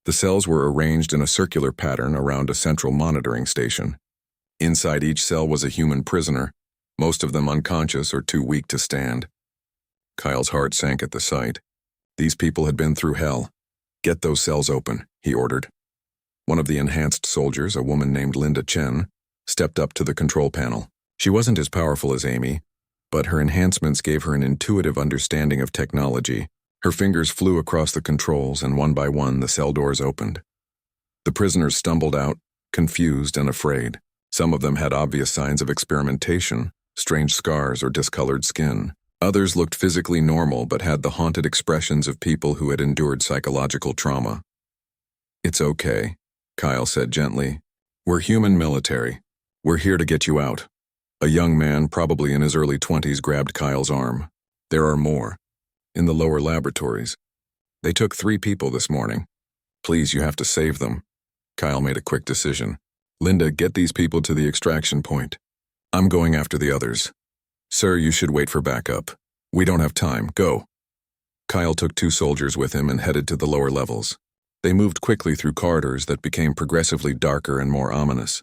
The cells were arranged in a circular pattern around a central monitoring station. Inside each cell was a human prisoner, most of them unconscious or too weak to stand. Kyle's heart sank at the sight. These people had been through hell. Get those cells open, he ordered. One of the enhanced soldiers, a woman named Linda Chen, stepped up to the control panel. She wasn't as powerful as Amy, but her enhancements gave her an intuitive understanding of technology. Her fingers flew across the controls, and one by one the cell doors opened. The prisoners stumbled out, confused and afraid. Some of them had obvious signs of experimentation, strange scars or discolored skin. Others looked physically normal but had the haunted expressions of people who had endured psychological trauma. It's okay, Kyle said gently. We're human military. We're here to get you out. A young man, probably in his early 20s, grabbed Kyle's arm. There are more. In the lower laboratories. They took 3 people this morning. Please, you have to save them. Kyle made a quick decision. Linda, get these people to the extraction point. I'm going after the others. Sir, you should wait for backup. We don't have time. Go. Kyle took 2 soldiers with him and headed to the lower levels. They moved quickly through corridors that became progressively darker and more ominous.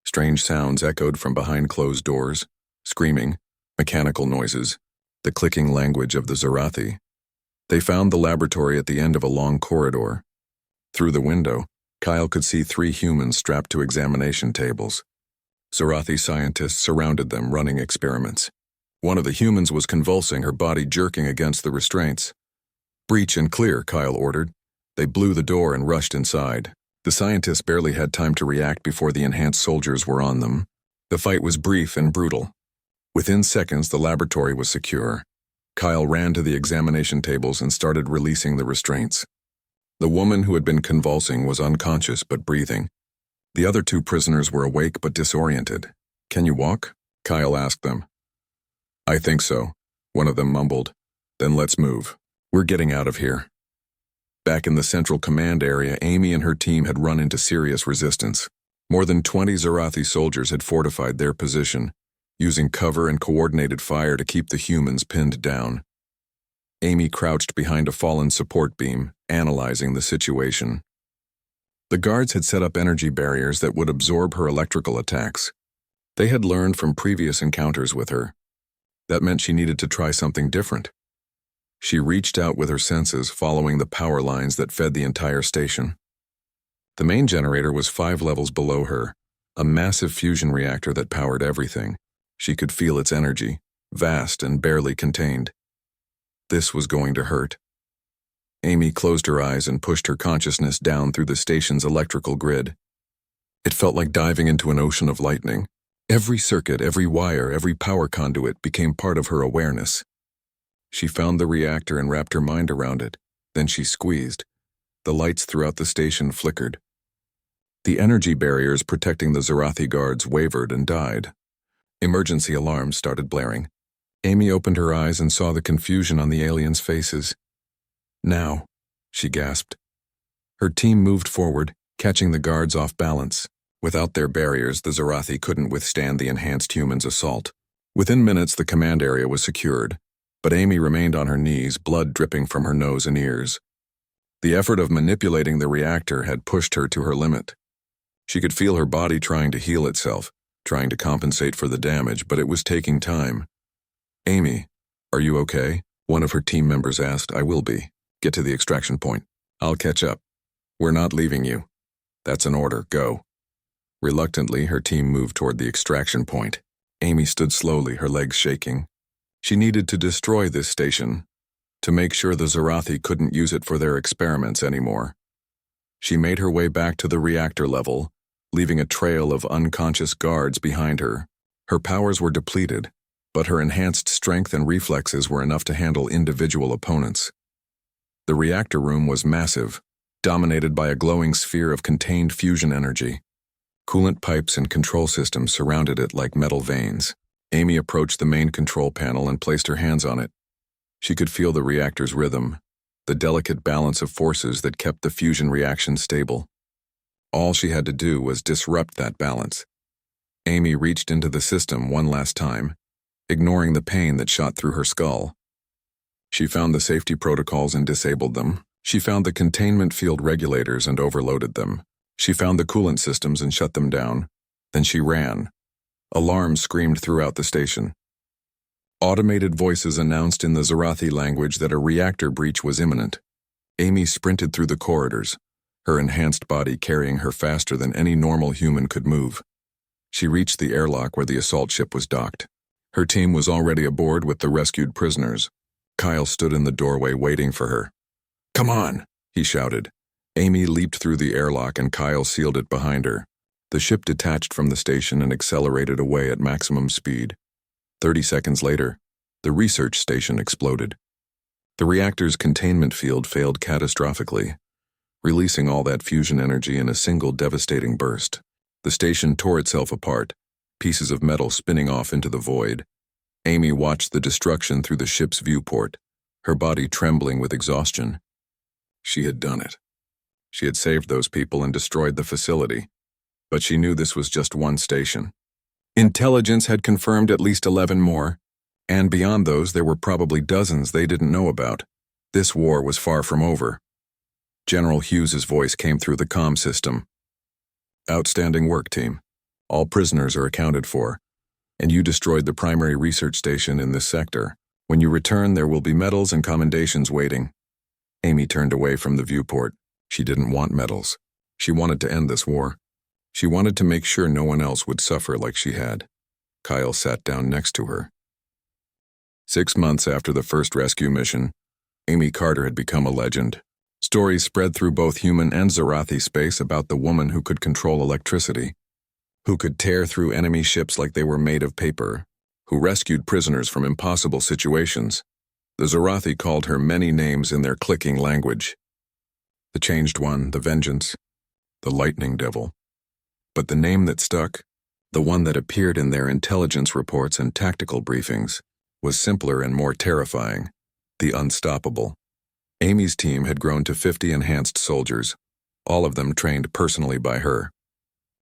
Strange sounds echoed from behind closed doors, screaming, mechanical noises, the clicking language of the Zorathi. They found the laboratory at the end of a long corridor. Through the window, Kyle could see 3 humans strapped to examination tables. Zorathi scientists surrounded them, running experiments. One of the humans was convulsing, her body jerking against the restraints. Breach and clear, Kyle ordered. They blew the door and rushed inside. The scientists barely had time to react before the enhanced soldiers were on them. The fight was brief and brutal. Within seconds, the laboratory was secure. Kyle ran to the examination tables and started releasing the restraints. The woman who had been convulsing was unconscious but breathing. The other 2 prisoners were awake but disoriented. Can you walk? Kyle asked them. I think so, one of them mumbled. Then let's move. We're getting out of here. Back in the central command area, Amy and her team had run into serious resistance. More than 20 Zorathi soldiers had fortified their position, using cover and coordinated fire to keep the humans pinned down. Amy crouched behind a fallen support beam, analyzing the situation. The guards had set up energy barriers that would absorb her electrical attacks. They had learned from previous encounters with her. That meant she needed to try something different. She reached out with her senses, following the power lines that fed the entire station. The main generator was 5 levels below her, a massive fusion reactor that powered everything. She could feel its energy, vast and barely contained. This was going to hurt. Amy closed her eyes and pushed her consciousness down through the station's electrical grid. It felt like diving into an ocean of lightning. Every circuit, every wire, every power conduit became part of her awareness. She found the reactor and wrapped her mind around it. Then she squeezed. The lights throughout the station flickered. The energy barriers protecting the Zarathi guards wavered and died. Emergency alarms started blaring. Amy opened her eyes and saw the confusion on the aliens' faces. "Now," she gasped. Her team moved forward, catching the guards off balance. Without their barriers, the Zarathi couldn't withstand the enhanced humans' assault. Within minutes, the command area was secured, but Amy remained on her knees, blood dripping from her nose and ears. The effort of manipulating the reactor had pushed her to her limit. She could feel her body trying to heal itself, trying to compensate for the damage, but it was taking time. "Amy, are you okay?" one of her team members asked. "I will be. Get to the extraction point. I'll catch up. We're not leaving you." "That's an order. Go." Reluctantly, her team moved toward the extraction point. Amy stood slowly, her legs shaking. She needed to destroy this station, to make sure the Zarathi couldn't use it for their experiments anymore. She made her way back to the reactor level, leaving a trail of unconscious guards behind her. Her powers were depleted, but her enhanced strength and reflexes were enough to handle individual opponents. The reactor room was massive, dominated by a glowing sphere of contained fusion energy. Coolant pipes and control systems surrounded it like metal veins. Amy approached the main control panel and placed her hands on it. She could feel the reactor's rhythm, the delicate balance of forces that kept the fusion reaction stable. All she had to do was disrupt that balance. Amy reached into the system one last time, ignoring the pain that shot through her skull. She found the safety protocols and disabled them. She found the containment field regulators and overloaded them. She found the coolant systems and shut them down. Then she ran. Alarms screamed throughout the station. Automated voices announced in the Zarathi language that a reactor breach was imminent. Amy sprinted through the corridors, her enhanced body carrying her faster than any normal human could move. She reached the airlock where the assault ship was docked. Her team was already aboard with the rescued prisoners. Kyle stood in the doorway waiting for her. "Come on," he shouted. Amy leaped through the airlock and Kyle sealed it behind her. The ship detached from the station and accelerated away at maximum speed. 30 seconds later, the research station exploded. The reactor's containment field failed catastrophically, releasing all that fusion energy in a single devastating burst. The station tore itself apart, pieces of metal spinning off into the void. Amy watched the destruction through the ship's viewport, her body trembling with exhaustion. She had done it. She had saved those people and destroyed the facility. But she knew this was just one station. Intelligence had confirmed at least 11 more, and beyond those there were probably dozens they didn't know about. This war was far from over. General Hughes's voice came through the comm system. "Outstanding work, team. All prisoners are accounted for, and you destroyed the primary research station in this sector. When you return, there will be medals and commendations waiting." Amy turned away from the viewport. She didn't want medals. She wanted to end this war. She wanted to make sure no one else would suffer like she had. Kyle sat down next to her. 6 months after the first rescue mission, Amy Carter had become a legend. Stories spread through both human and Zarathi space about the woman who could control electricity, who could tear through enemy ships like they were made of paper, who rescued prisoners from impossible situations. The Zarathi called her many names in their clicking language. The Changed One, the Vengeance, the Lightning Devil. But the name that stuck, the one that appeared in their intelligence reports and tactical briefings, was simpler and more terrifying: the Unstoppable. Amy's team had grown to 50 enhanced soldiers, all of them trained personally by her.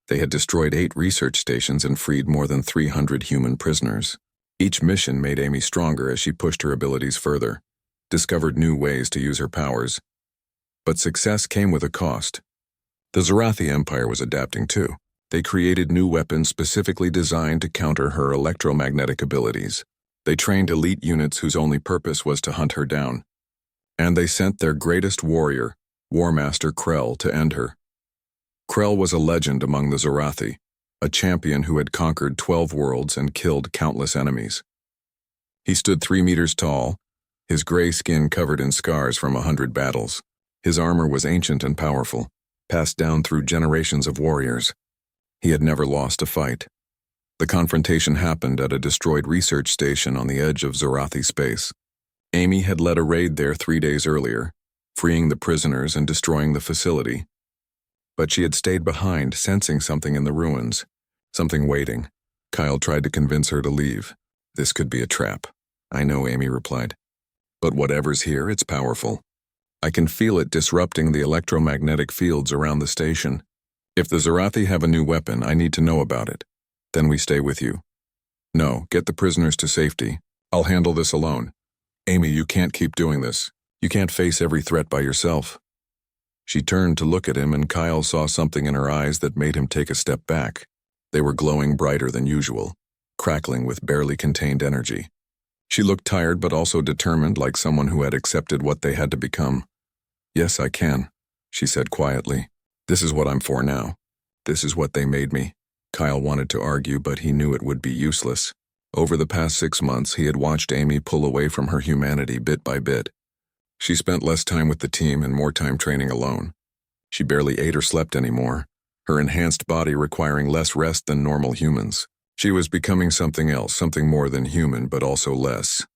They had destroyed 8 research stations and freed more than 300 human prisoners. Each mission made Amy stronger as she pushed her abilities further, discovered new ways to use her powers. But success came with a cost. The Zarathi Empire was adapting too. They created new weapons specifically designed to counter her electromagnetic abilities. They trained elite units whose only purpose was to hunt her down. And they sent their greatest warrior, War Master Krell, to end her. Krell was a legend among the Zarathi, a champion who had conquered 12 worlds and killed countless enemies. He stood 3 meters tall, his gray skin covered in scars from 100 battles. His armor was ancient and powerful, passed down through generations of warriors. He had never lost a fight. The confrontation happened at a destroyed research station on the edge of Zarathi space. Amy had led a raid there 3 days earlier, freeing the prisoners and destroying the facility. But she had stayed behind, sensing something in the ruins, something waiting. Kyle tried to convince her to leave. This could be a trap. I know, Amy replied. But whatever's here, it's powerful. I can feel it disrupting the electromagnetic fields around the station. If the Zarathi have a new weapon, I need to know about it. Then we stay with you. No, get the prisoners to safety. I'll handle this alone. Amy, you can't keep doing this. You can't face every threat by yourself. She turned to look at him, and Kyle saw something in her eyes that made him take a step back. They were glowing brighter than usual, crackling with barely contained energy. She looked tired but also determined, like someone who had accepted what they had to become. Yes, I can, she said quietly. This is what I'm for now. This is what they made me. Kyle wanted to argue, but he knew it would be useless. Over the past 6 months, he had watched Amy pull away from her humanity bit by bit. She spent less time with the team and more time training alone. She barely ate or slept anymore, her enhanced body requiring less rest than normal humans. She was becoming something else, something more than human, but also less.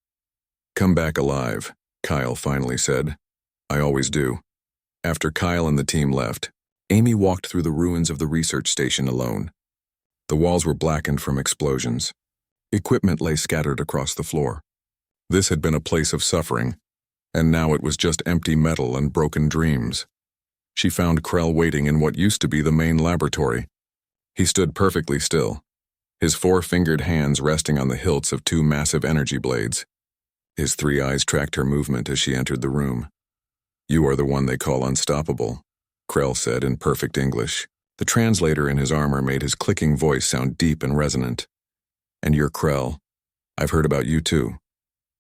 Come back alive, Kyle finally said. I always do. After Kyle and the team left, Amy walked through the ruins of the research station alone. The walls were blackened from explosions. Equipment lay scattered across the floor. This had been a place of suffering, and now it was just empty metal and broken dreams. She found Krell waiting in what used to be the main laboratory. He stood perfectly still, his 4-fingered hands resting on the hilts of 2 massive energy blades. His 3 eyes tracked her movement as she entered the room. You are the one they call unstoppable, Krell said in perfect English. The translator in his armor made his clicking voice sound deep and resonant. And you're Krell. I've heard about you too.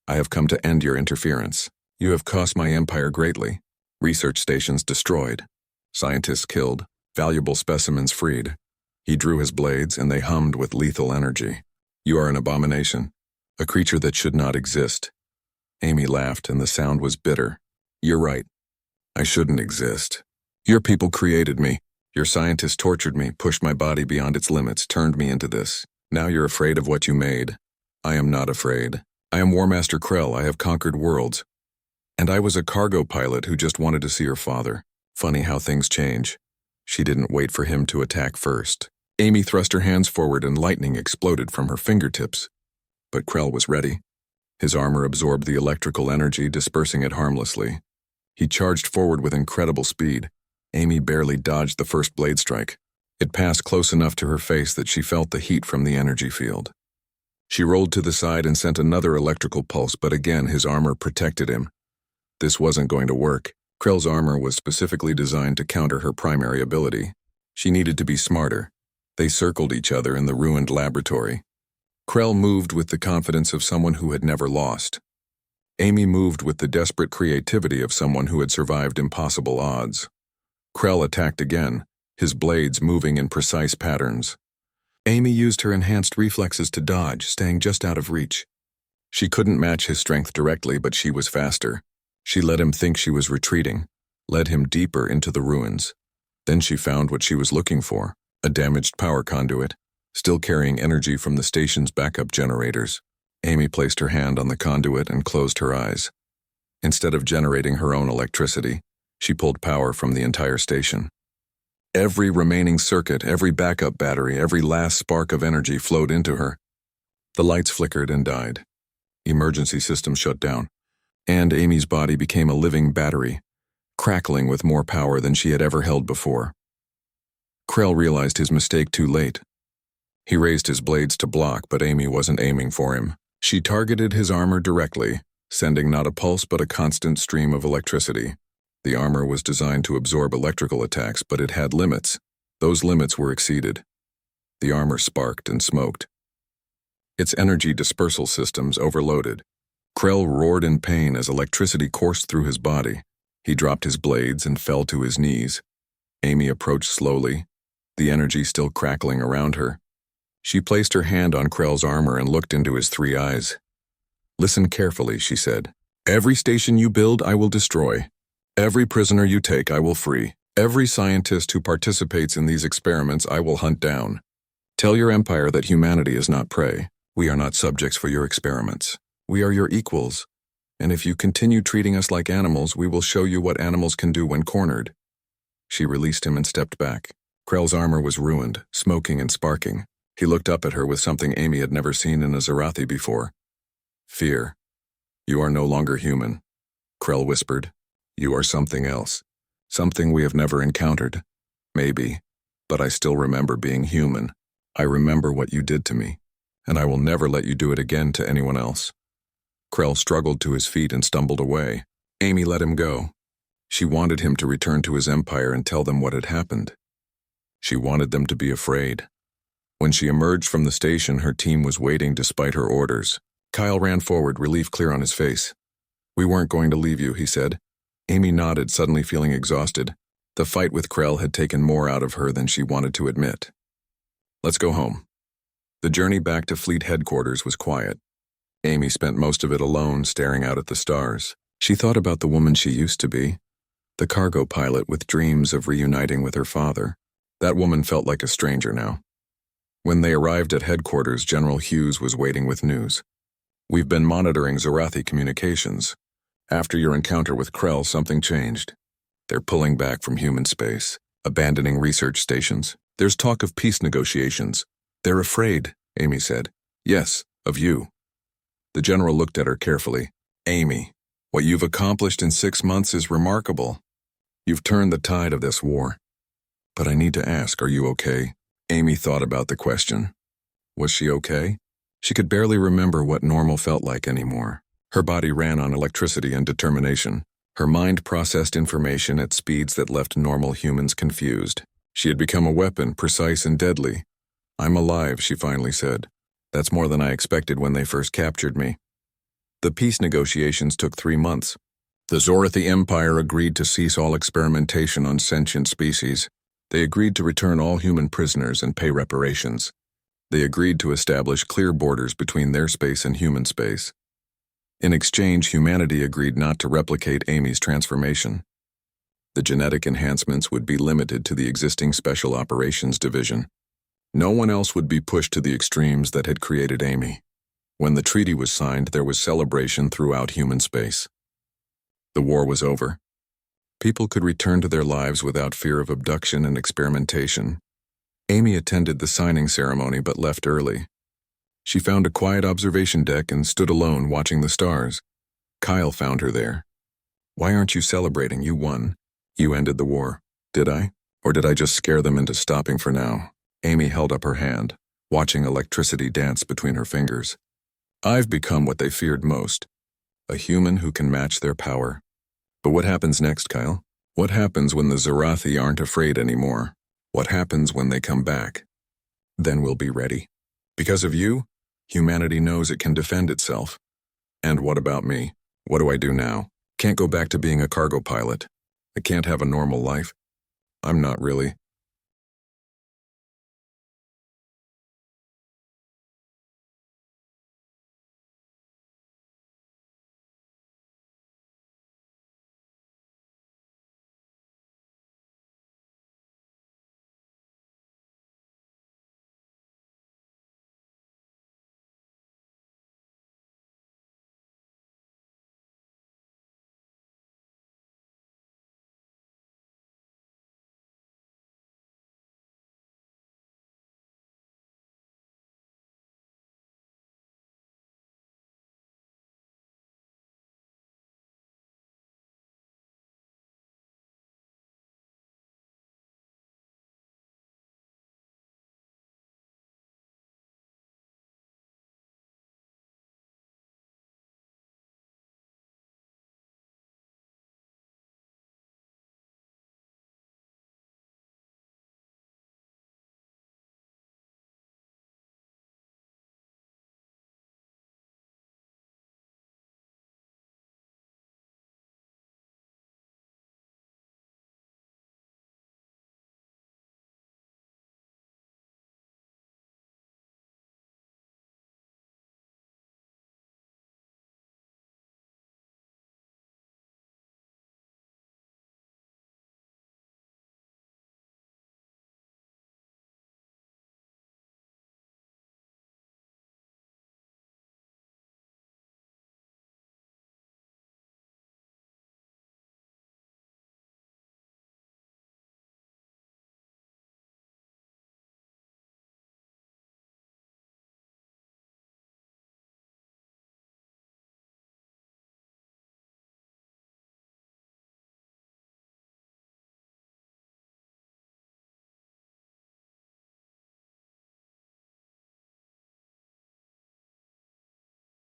I have come to end your interference. You have cost my empire greatly. Research stations destroyed. Scientists killed. Valuable specimens freed. He drew his blades and they hummed with lethal energy. You are an abomination. A creature that should not exist. Amy laughed and the sound was bitter. You're right. I shouldn't exist. Your people created me. Your scientists tortured me, pushed my body beyond its limits, turned me into this. Now you're afraid of what you made. I am not afraid. I am War Master Krell. I have conquered worlds. And I was a cargo pilot who just wanted to see her father. Funny how things change. She didn't wait for him to attack first. Amy thrust her hands forward and lightning exploded from her fingertips. But Krell was ready. His armor absorbed the electrical energy, dispersing it harmlessly. He charged forward with incredible speed. Amy barely dodged the first blade strike. It passed close enough to her face that she felt the heat from the energy field. She rolled to the side and sent another electrical pulse, but again his armor protected him. This wasn't going to work. Krell's armor was specifically designed to counter her primary ability. She needed to be smarter. They circled each other in the ruined laboratory. Krell moved with the confidence of someone who had never lost. Amy moved with the desperate creativity of someone who had survived impossible odds. Krell attacked again, his blades moving in precise patterns. Amy used her enhanced reflexes to dodge, staying just out of reach. She couldn't match his strength directly, but she was faster. She let him think she was retreating, led him deeper into the ruins. Then she found what she was looking for, a damaged power conduit, still carrying energy from the station's backup generators. Amy placed her hand on the conduit and closed her eyes. Instead of generating her own electricity, she pulled power from the entire station. Every remaining circuit, every backup battery, every last spark of energy flowed into her. The lights flickered and died. Emergency systems shut down, and Amy's body became a living battery, crackling with more power than she had ever held before. Krell realized his mistake too late. He raised his blades to block, but Amy wasn't aiming for him. She targeted his armor directly, sending not a pulse but a constant stream of electricity. The armor was designed to absorb electrical attacks, but it had limits. Those limits were exceeded. The armor sparked and smoked. Its energy dispersal systems overloaded. Krell roared in pain as electricity coursed through his body. He dropped his blades and fell to his knees. Amy approached slowly, the energy still crackling around her. She placed her hand on Krell's armor and looked into his 3 eyes. Listen carefully, she said. Every station you build, I will destroy. Every prisoner you take, I will free. Every scientist who participates in these experiments, I will hunt down. Tell your empire that humanity is not prey. We are not subjects for your experiments. We are your equals. And if you continue treating us like animals, we will show you what animals can do when cornered. She released him and stepped back. Krell's armor was ruined, smoking and sparking. He looked up at her with something Amy had never seen in a Zarathi before. Fear. You are no longer human, Krell whispered. You are something else. Something we have never encountered. Maybe. But I still remember being human. I remember what you did to me. And I will never let you do it again to anyone else. Krell struggled to his feet and stumbled away. Amy let him go. She wanted him to return to his empire and tell them what had happened. She wanted them to be afraid. When she emerged from the station, her team was waiting despite her orders. Kyle ran forward, relief clear on his face. We weren't going to leave you, he said. Amy nodded, suddenly feeling exhausted. The fight with Krell had taken more out of her than she wanted to admit. Let's go home. The journey back to fleet headquarters was quiet. Amy spent most of it alone, staring out at the stars. She thought about the woman she used to be, the cargo pilot with dreams of reuniting with her father. That woman felt like a stranger now. When they arrived at headquarters, General Hughes was waiting with news. We've been monitoring Zarathi communications. After your encounter with Krell, something changed. They're pulling back from human space, abandoning research stations. There's talk of peace negotiations. They're afraid, Amy said. Yes, of you. The general looked at her carefully. Amy, what you've accomplished in 6 months is remarkable. You've turned the tide of this war. But I need to ask, are you okay? Amy thought about the question. Was she okay? She could barely remember what normal felt like anymore. Her body ran on electricity and determination. Her mind processed information at speeds that left normal humans confused. She had become a weapon, precise and deadly. I'm alive, she finally said. That's more than I expected when they first captured me. The peace negotiations took 3 months. The Zarathi Empire agreed to cease all experimentation on sentient species. They agreed to return all human prisoners and pay reparations. They agreed to establish clear borders between their space and human space. In exchange, humanity agreed not to replicate Amy's transformation. The genetic enhancements would be limited to the existing Special Operations Division. No one else would be pushed to the extremes that had created Amy. When the treaty was signed, there was celebration throughout human space. The war was over. People could return to their lives without fear of abduction and experimentation. Amy attended the signing ceremony but left early. She found a quiet observation deck and stood alone watching the stars. Kyle found her there. Why aren't you celebrating? You won. You ended the war. Did I? Or did I just scare them into stopping for now? Amy held up her hand, watching electricity dance between her fingers. I've become what they feared most. A human who can match their power. But what happens next, Kyle? What happens when the Zarathi aren't afraid anymore? What happens when they come back? Then we'll be ready. Because of you, humanity knows it can defend itself. And what about me? What do I do now? Can't go back to being a cargo pilot. I can't have a normal life. I'm not really.